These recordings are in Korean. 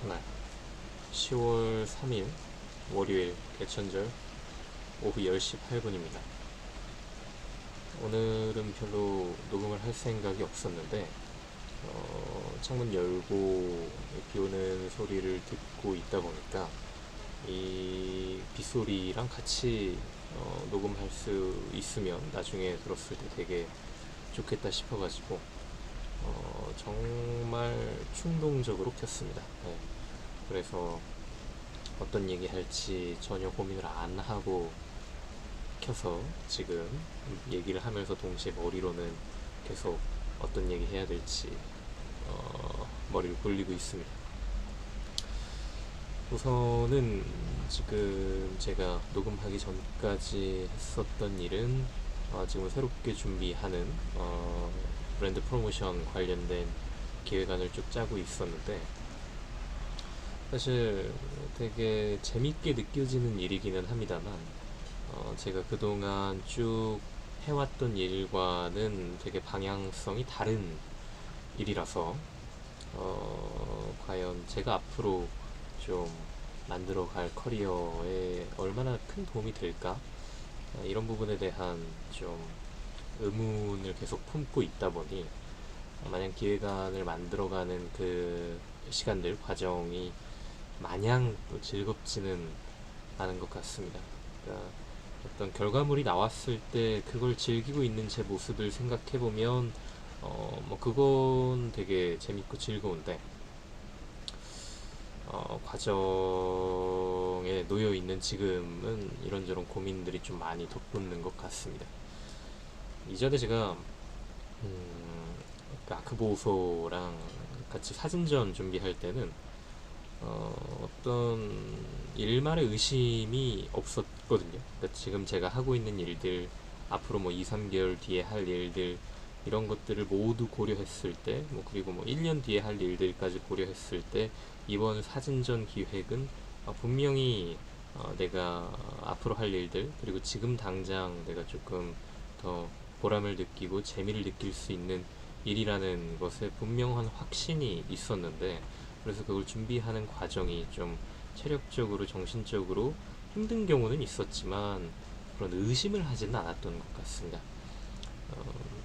네. 10월 3일 월요일 개천절 오후 10시 8분입니다. 오늘은 별로 녹음을 할 생각이 없었는데 창문 열고 비 오는 소리를 듣고 있다 보니까 이 빗소리랑 같이 녹음할 수 있으면 나중에 들었을 때 되게 좋겠다 싶어가지고 정말 충동적으로 켰습니다. 네. 그래서 어떤 얘기 할지 전혀 고민을 안 하고 켜서 지금 얘기를 하면서 동시에 머리로는 계속 어떤 얘기 해야 될지 머리를 굴리고 있습니다. 우선은 지금 제가 녹음하기 전까지 했었던 일은 지금 새롭게 준비하는 브랜드 프로모션 관련된 기획안을 쭉 짜고 있었는데, 사실 되게 재밌게 느껴지는 일이기는 합니다만 제가 그동안 쭉 해왔던 일과는 되게 방향성이 다른 일이라서 과연 제가 앞으로 좀 만들어갈 커리어에 얼마나 큰 도움이 될까, 이런 부분에 대한 좀 의문을 계속 품고 있다 보니 마냥 기획안을 만들어가는 그 시간들 과정이 마냥 또 즐겁지는 않은 것 같습니다. 그러니까 어떤 결과물이 나왔을 때 그걸 즐기고 있는 제 모습을 생각해보면 뭐 그건 되게 재밌고 즐거운데 과정에 놓여 있는 지금은 이런저런 고민들이 좀 많이 돋보이는 것 같습니다. 이전에 제가 그 아크보소랑 같이 사진전 준비할 때는 어떤 일말의 의심이 없었거든요. 그러니까 지금 제가 하고 있는 일들, 앞으로 뭐 2, 3개월 뒤에 할 일들, 이런 것들을 모두 고려했을 때, 뭐 그리고 뭐 1년 뒤에 할 일들까지 고려했을 때, 이번 사진전 기획은 분명히 내가 앞으로 할 일들, 그리고 지금 당장 내가 조금 더 보람을 느끼고 재미를 느낄 수 있는 일이라는 것에 분명한 확신이 있었는데, 그래서 그걸 준비하는 과정이 좀 체력적으로 정신적으로 힘든 경우는 있었지만 그런 의심을 하지는 않았던 것 같습니다.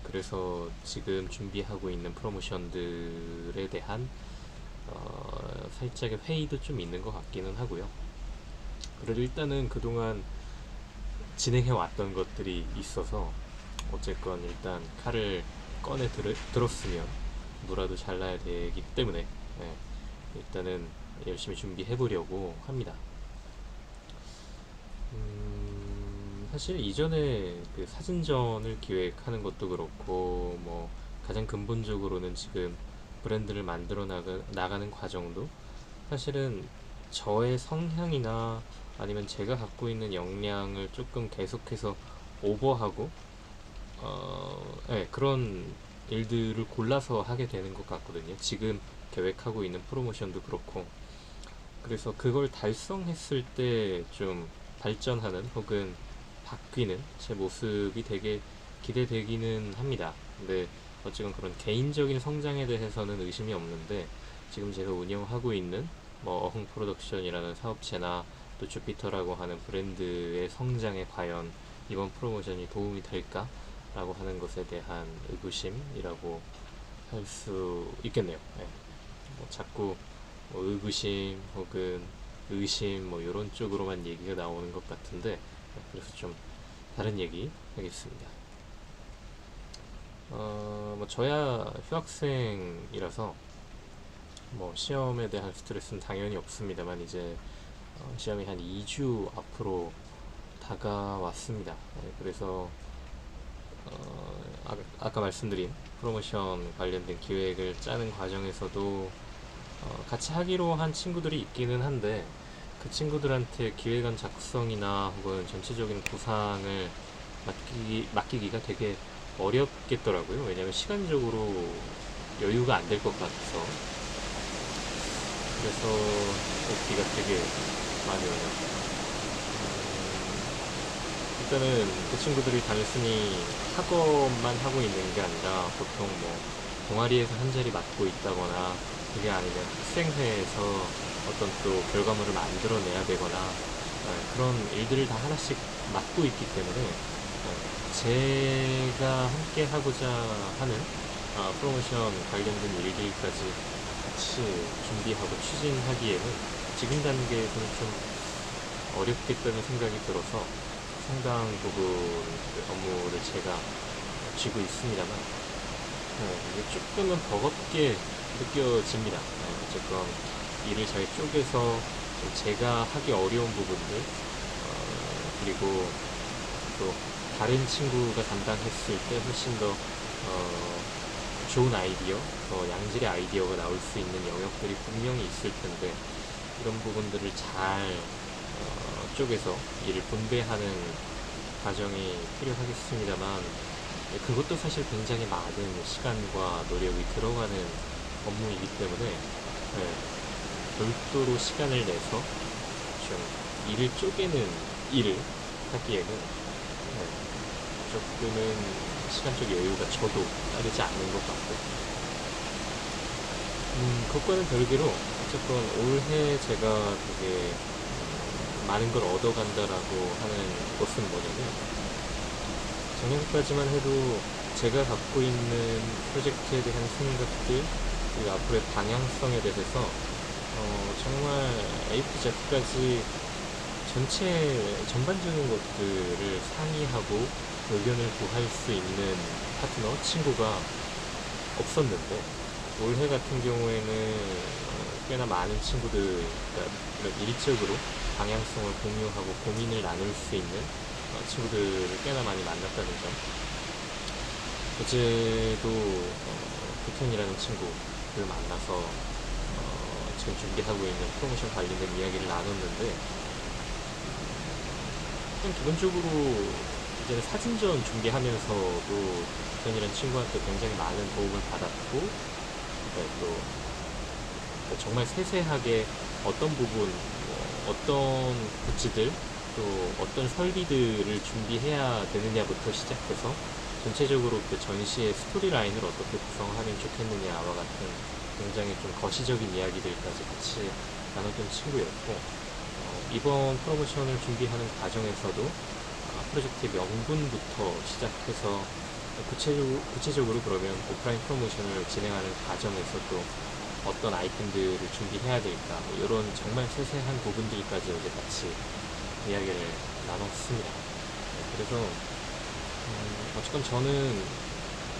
그래서 지금 준비하고 있는 프로모션들에 대한 살짝의 회의도 좀 있는 것 같기는 하고요. 그래도 일단은 그동안 진행해 왔던 것들이 있어서 어쨌건 일단 칼을 꺼내 들었으면 무라도 잘라야 되기 때문에, 네, 일단은 열심히 준비해 보려고 합니다. 사실 이전에 그 사진전을 기획하는 것도 그렇고, 뭐 가장 근본적으로는 지금 브랜드를 만들어 나가는 과정도 사실은 저의 성향이나 아니면 제가 갖고 있는 역량을 조금 계속해서 오버하고 네, 그런 일들을 골라서 하게 되는 것 같거든요. 지금 계획하고 있는 프로모션도 그렇고. 그래서 그걸 달성했을 때 좀 발전하는 혹은 바뀌는 제 모습이 되게 기대되기는 합니다. 근데 어쨌든 그런 개인적인 성장에 대해서는 의심이 없는데, 지금 제가 운영하고 있는 뭐 어흥 프로덕션이라는 사업체나 또 주피터라고 하는 브랜드의 성장에 과연 이번 프로모션이 도움이 될까라고 하는 것에 대한 의구심이라고 할 수 있겠네요. 네. 뭐 자꾸 뭐 의구심 혹은 의심 뭐 이런 쪽으로만 얘기가 나오는 것 같은데, 그래서 좀 다른 얘기 하겠습니다. 뭐 저야 휴학생이라서 뭐 시험에 대한 스트레스는 당연히 없습니다만, 이제 시험이 한 2주 앞으로 다가왔습니다. 네, 그래서 아까 말씀드린 프로모션 관련된 기획을 짜는 과정에서도 같이 하기로 한 친구들이 있기는 한데, 그 친구들한테 기획안 작성이나 혹은 전체적인 구상을 맡기기가 되게 어렵겠더라고요. 왜냐하면 시간적으로 여유가 안 될 것 같아서. 그래서 비가 되게 많이 오네요. 일단은 그 친구들이 단순히 학업만 하고 있는 게 아니라 보통 뭐 동아리에서 한 자리 맡고 있다거나, 그게 아니면 학생회에서 어떤 또 결과물을 만들어내야 되거나 그런 일들을 다 하나씩 맡고 있기 때문에 제가 함께 하고자 하는 프로모션 관련된 일들까지 같이 준비하고 추진하기에는 지금 단계에서는 좀 어렵겠다는 생각이 들어서 상당 부분 그 업무를 제가 쥐고 있습니다만 이게 조금은 버겁게 느껴집니다. 어쨌건 일을 잘 쪼개서 좀 제가 하기 어려운 부분들 그리고 또 다른 친구가 담당했을 때 훨씬 더 좋은 아이디어, 더 양질의 아이디어가 나올 수 있는 영역들이 분명히 있을 텐데 이런 부분들을 잘 쪼개서 일을 분배하는 과정이 필요하겠습니다만 그것도 사실 굉장히 많은 시간과 노력이 들어가는 업무이기 때문에 별도로 시간을 내서 좀 일을 쪼개는 일을 하기에는 조금은 시간적 여유가 저도 따르지 않는 것 같고 그것과는 별개로 어쨌건 올해 제가 되게 많은 걸 얻어간다라고 하는 것은 뭐냐면 작년까지만 해도 제가 갖고 있는 프로젝트에 대한 생각들 그리고 앞으로의 방향성에 대해서 정말 A부터 Z까지 전체 전반적인 것들을 상의하고 의견을 구할 수 있는 파트너, 친구가 없었는데 올해 같은 경우에는 꽤나 많은 친구들, 그러니까 일적으로 방향성을 공유하고 고민을 나눌 수 있는 친구들을 꽤나 많이 만났다는 점. 어제도 부텐이라는 친구를 만나서 지금 준비하고 있는 프로모션 관련된 이야기를 나눴는데 그냥 기본적으로 이제는 사진전 준비하면서도 부텐이라는 친구한테 굉장히 많은 도움을 받았고 또 정말 세세하게 어떤 부분, 어떤 굿즈들 또 어떤 설비들을 준비해야 되느냐부터 시작해서 전체적으로 그 전시의 스토리라인을 어떻게 구성하면 좋겠느냐와 같은 굉장히 좀 거시적인 이야기들까지 같이 나눴던 친구였고 이번 프로모션을 준비하는 과정에서도 프로젝트의 명분부터 시작해서 구체적으로 그러면 오프라인 프로모션을 진행하는 과정에서 또 어떤 아이템들을 준비해야 될까 뭐 이런 정말 세세한 부분들까지 어제 같이 이야기를 나눴습니다. 그래서 어쨌건 저는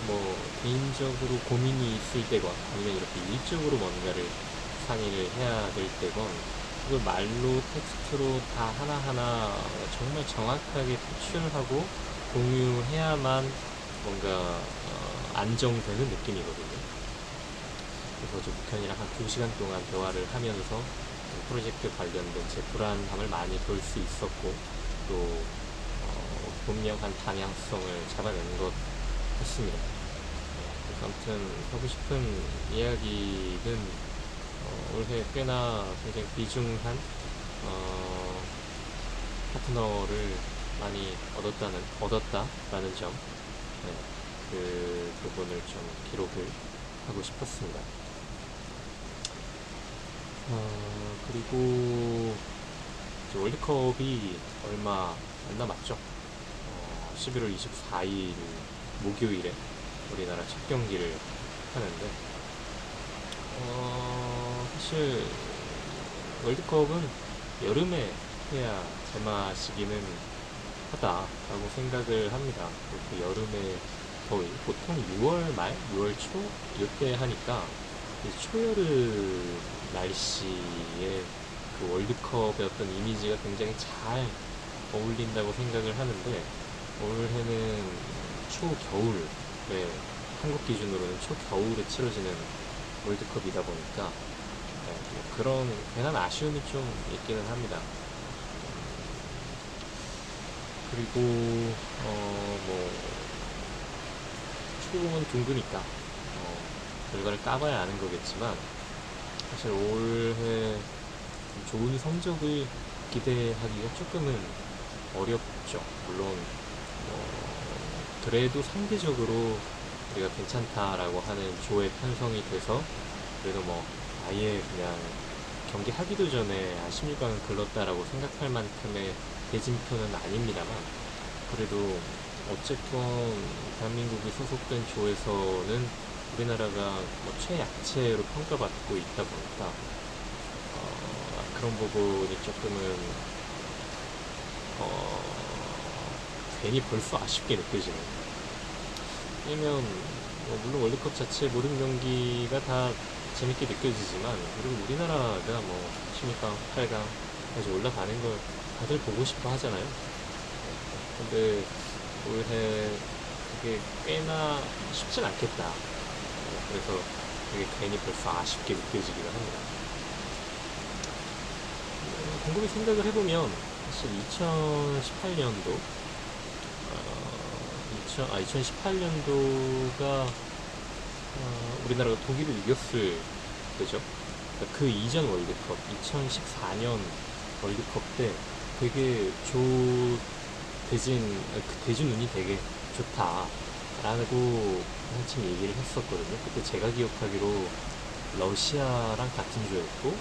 뭐 개인적으로 고민이 있을 때건 아니면 이렇게 일적으로 뭔가를 상의를 해야 될 때건 그걸 말로 텍스트로 다 하나하나 정말 정확하게 표출하고 공유해야만 뭔가 안정되는 느낌이거든요. 그래서 어제 북현이랑 한 2시간 동안 대화를 하면서 프로젝트 관련된 제 불안함을 많이 볼 수 있었고 또 분명한 방향성을 잡아낸 것 같습니다. 그래서 아무튼 하고 싶은 이야기는 올해 꽤나 굉장히 귀중한 파트너를 많이 얻었다라는 점, 그 부분을 좀 기록을 하고 싶었습니다. 그리고 이제 월드컵이 얼마 안 남았죠. 11월 24일 목요일에 우리나라 첫 경기를 하는데 사실 월드컵은 여름에 해야 제맛이기는 하다라고 생각을 합니다. 그 여름의 더위 보통 6월 말, 6월 초 이때 하니까 초여름 날씨에 그 월드컵의 어떤 이미지가 굉장히 잘 어울린다고 생각을 하는데 올해는 초겨울에 한국 기준으로는 초겨울에 치러지는 월드컵이다 보니까 뭐 그런 괜한 아쉬움이 좀 있기는 합니다. 그리고 뭐 축구공은 둥그니까 결과를 까봐야 아는 거겠지만 사실 올해 좋은 성적을 기대하기가 조금은 어렵죠. 물론 그래도 상대적으로 우리가 괜찮다라고 하는 조에 편성이 돼서 그래도 뭐 아예 그냥 경기 하기도 전에 16강을 글렀다라고 생각할 만큼의 대진표는 아닙니다만, 그래도 어쨌건 대한민국이 소속된 조에서는 우리나라가 뭐 최약체로 평가받고 있다 보니까 그런 부분이 조금은 괜히 벌써 아쉽게 느껴지는. 왜냐면 물론 월드컵 자체 모든 경기가 다 재밌게 느껴지지만, 그리고 우리나라가 뭐 16강, 8강까지 올라가는 걸 다들 보고 싶어 하잖아요. 근데 올해 그게 꽤나 쉽진 않겠다. 그래서 그게 괜히 벌써 아쉽게 느껴지기도 합니다. 곰곰이 생각을 해보면 사실 2018년도 2018년도가 우리나라가 독일을 이겼을 때죠. 그러니까 그 이전 월드컵 2014년 월드컵 때 되게 그 대진 운이 되게 좋다라고 한참 얘기를 했었거든요. 그때 제가 기억하기로 러시아랑 같은 조였고,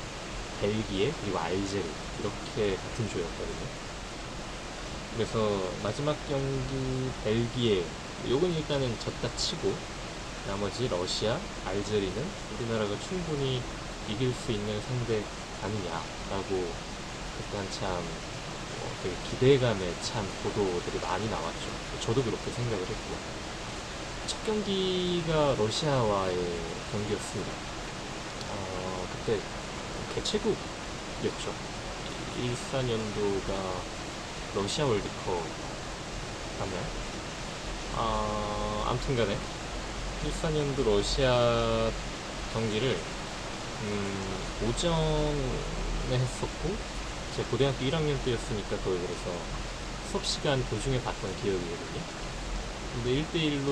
벨기에 그리고 알제리 이렇게 같은 조였거든요. 그래서 마지막 경기 벨기에, 요건 일단은 졌다 치고 나머지 러시아, 알제리는 우리나라가 충분히 이길 수 있는 상대 아니냐라고 그때 한참 되게 기대감에 찬 보도들이 많이 나왔죠. 저도 그렇게 생각을 했고요. 첫 경기가 러시아와의 경기였습니다. 그때 개최국이었죠. 14년도가 러시아 월드컵 맞나요? 아무튼 간에 14년도 러시아 경기를 오전에 했었고, 제 고등학교 1학년 때였으니까 거의 그래서 수업 시간 도중에 봤던 기억이거든요. 근데 1대1로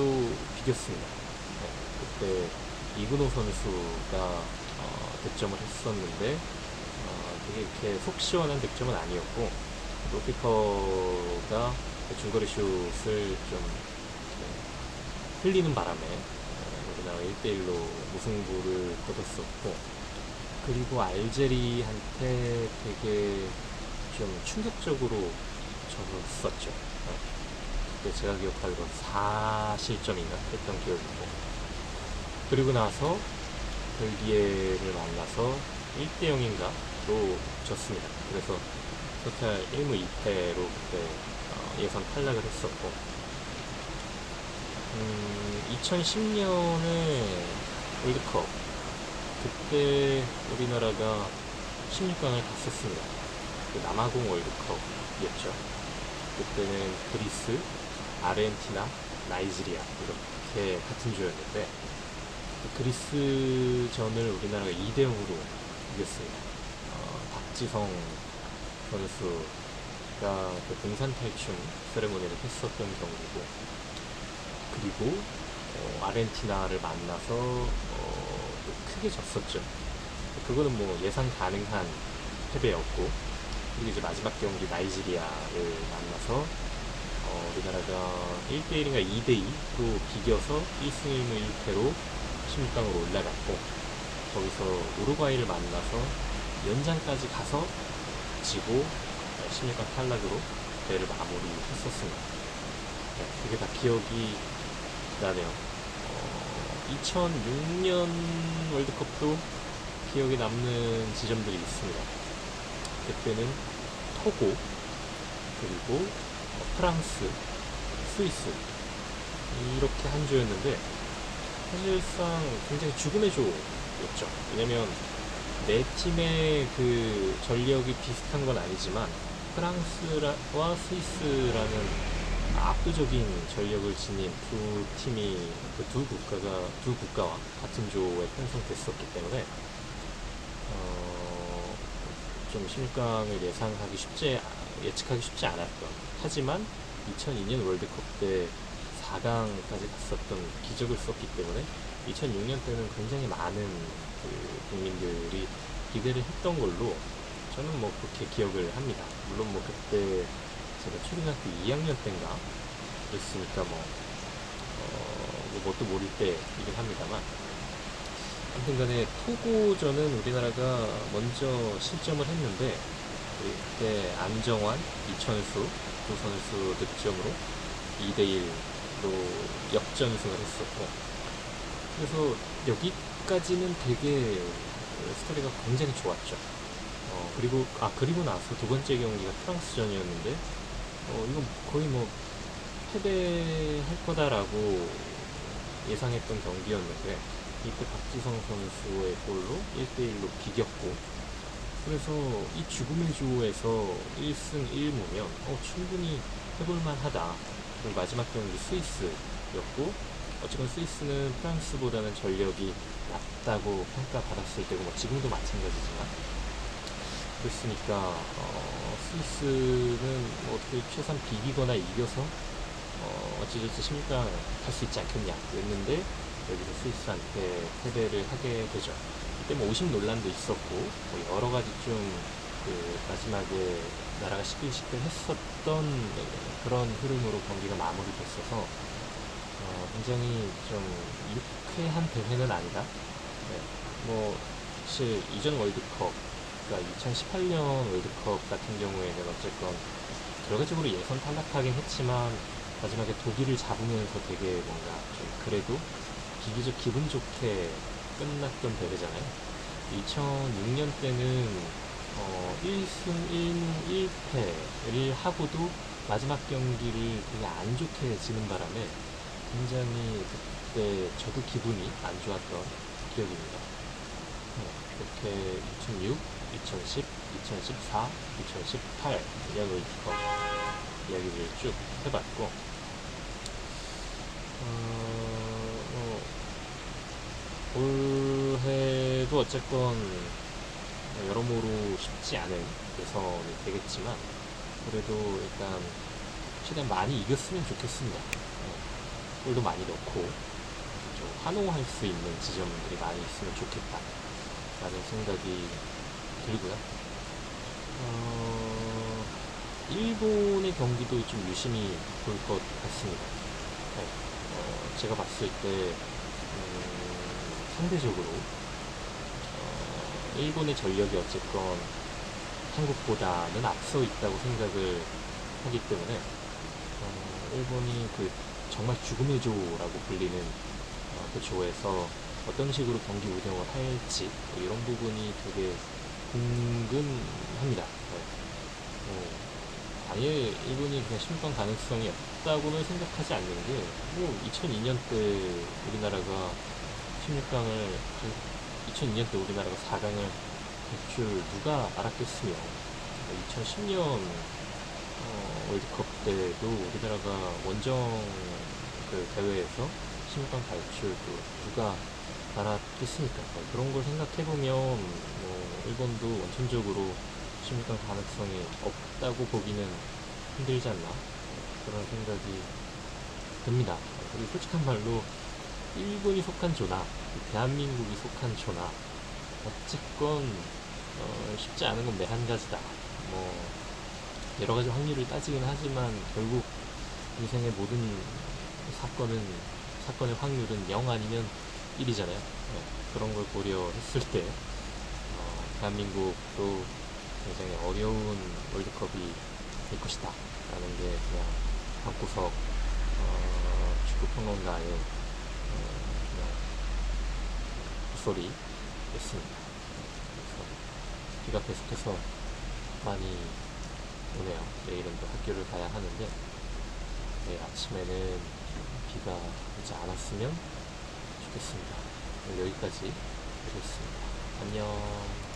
비겼습니다. 네, 그때 이근호 선수가 득점을 했었는데 되게 이렇게 속 시원한 득점은 아니었고, 골키퍼가 중거리 슛을 좀 흘리는 바람에 우리나라가 1대1로 무승부를 거뒀었고, 그리고 알제리한테 되게 좀 충격적으로 졌었죠. 그때 제가 기억하기로 4실점인가 했던 기억이고, 그리고 나서 벨기에를 만나서 1대0인가 로 졌습니다. 그래서 토탈 1무 2패로 그때 예선 탈락을 했었고, 2010년에 월드컵, 그때 우리나라가 16강을 갔었습니다. 그 남아공 월드컵이었죠. 그때는 그리스, 아르헨티나, 나이지리아 이렇게 같은 조였는데, 그리스전을 우리나라가 2대0으로 이겼습니다. 박지성 선수가 그 등산 탈춤 세레모니를 했었던 경기고, 그리고 아르헨티나를 만나서 크게 졌었죠. 그거는 뭐 예상 가능한 패배였고, 그리고 이제 마지막 경기 나이지리아를 만나서 우리나라가 1대1인가 2대2로 비겨서 1승 1무 1패로 16강으로 올라갔고, 거기서 우루과이를 만나서 연장까지 가서 지고 16강 탈락으로 대회를 마무리했었습니다. 네, 그게 다 기억이 나네요. 2006년 월드컵도 기억에 남는 지점들이 있습니다. 그때는 토고, 그리고 프랑스, 스위스 이렇게 한 조였는데, 사실상 굉장히 죽음의 조였죠. 왜냐면 네 팀의 그 전력이 비슷한 건 아니지만, 프랑스와 스위스라는 압도적인 전력을 지닌 두 팀이, 그 두 국가와 같은 조에 편성됐었기 때문에 좀 16강을 예측하기 쉽지 않았던, 하지만 2002년 월드컵 때 4강까지 갔었던 기적을 썼기 때문에 2006년 때는 굉장히 많은 그 국민들이 기대를 했던 걸로 저는 뭐 그렇게 기억을 합니다. 물론 뭐 그때 제가 초등학교 2학년 때인가 그랬으니까 뭐 뭣도 모를 때이긴 합니다만, 아무튼 간에 토고전은 우리나라가 먼저 실점을 했는데 그때 안정환, 이천수 두 선수 득점으로 2대1로 역전승을 했었고, 그래서 여기까지는 되게 스토리가 굉장히 좋았죠. 그리고 나서 두 번째 경기가 프랑스전이었는데, 이건 거의 뭐 패배할 거다라고 예상했던 경기였는데, 이때 박지성 선수의 골로 1대1로 비겼고, 그래서 이 죽음의 조에서 1승 1무면 충분히 해볼만 하다. 그리고 마지막 경기 스위스였고, 어쨌건 스위스는 프랑스보다는 전력이 낮다고 평가받았을 때고, 뭐 지금도 마찬가지지만, 그랬으니까 스위스는 뭐 어떻게 최소한 비기거나 이겨서 어찌저찌 16강 갈 수 있지 않겠냐 그랬는데, 여기서 스위스한테 패배를 하게 되죠. 이때 뭐 오심 논란도 있었고, 뭐 여러 가지 좀 그 마지막에 나라가 시끌시끌했었던 그런 흐름으로 경기가 마무리됐어서 굉장히 좀 유쾌한 대회는 아니다. 네. 뭐 사실 이전 월드컵, 그러니까 2018년 월드컵 같은 경우에는 어쨌건 결과적으로 예선 탈락하긴 했지만 마지막에 독일을 잡으면서 되게 뭔가 좀 그래도 비교적 기분 좋게 끝났던 대회잖아요. 2006년 때는 1승 1무 1패를 하고도 마지막 경기를 되게 안 좋게 지는 바람에 굉장히 그때 저도 기분이 안 좋았던 기억입니다. 이렇게 2006, 2010, 2014, 2018 년 월드컵 이야기를 쭉 해봤고, 올해도 어쨌건 여러모로 쉽지 않은 예선이 되겠지만, 그래도 일단 최대한 많이 이겼으면 좋겠습니다. 골도 많이 넣고 좀 환호할 수 있는 지점들이 많이 있으면 좋겠다 라는 생각이 들고요. 일본의 경기도 좀 유심히 볼 것 같습니다. 네. 제가 봤을 때 상대적으로 일본의 전력이 어쨌건 한국보다는 앞서 있다고 생각을 하기 때문에 일본이 그 정말 죽음의 조라고 불리는 그 조에서 어떤 식으로 경기 운영을 할지 뭐 이런 부분이 되게 궁금합니다. 네. 아예 일본이 그냥 16강 가능성이 없다고는 생각하지 않는 게, 뭐 2002년 때 우리나라가 16강을 2002년 때 우리나라가 4강을 갈 줄 누가 알았겠으며, 2010년 월드컵 때도 우리나라가 원정 그 대회에서 16강 갈 줄 또 누가 알았겠습니까? 그런 걸 생각해보면 일본도 원천적으로 16강 가능성이 없다고 보기는 힘들지 않나, 그런 생각이 듭니다. 그리고 솔직한 말로 일본이 속한 조나 대한민국이 속한 조나 어쨌건 쉽지 않은 건 매한가지다. 뭐 여러 가지 확률을 따지긴 하지만 결국 인생의 모든 사건의 확률은 0 아니면 1이잖아요. 그런 걸 고려했을 때 대한민국도 굉장히 어려운 월드컵이 될 것이다 라는 게 그냥 방구석 축구평론가의 그냥 헛소리였습니다. 그래서 비가 계속해서 많이 오네요. 내일은 또 학교를 가야 하는데, 내일 아침에는 비가 오지 않았으면 좋겠습니다. 여기까지 하겠습니다. 안녕.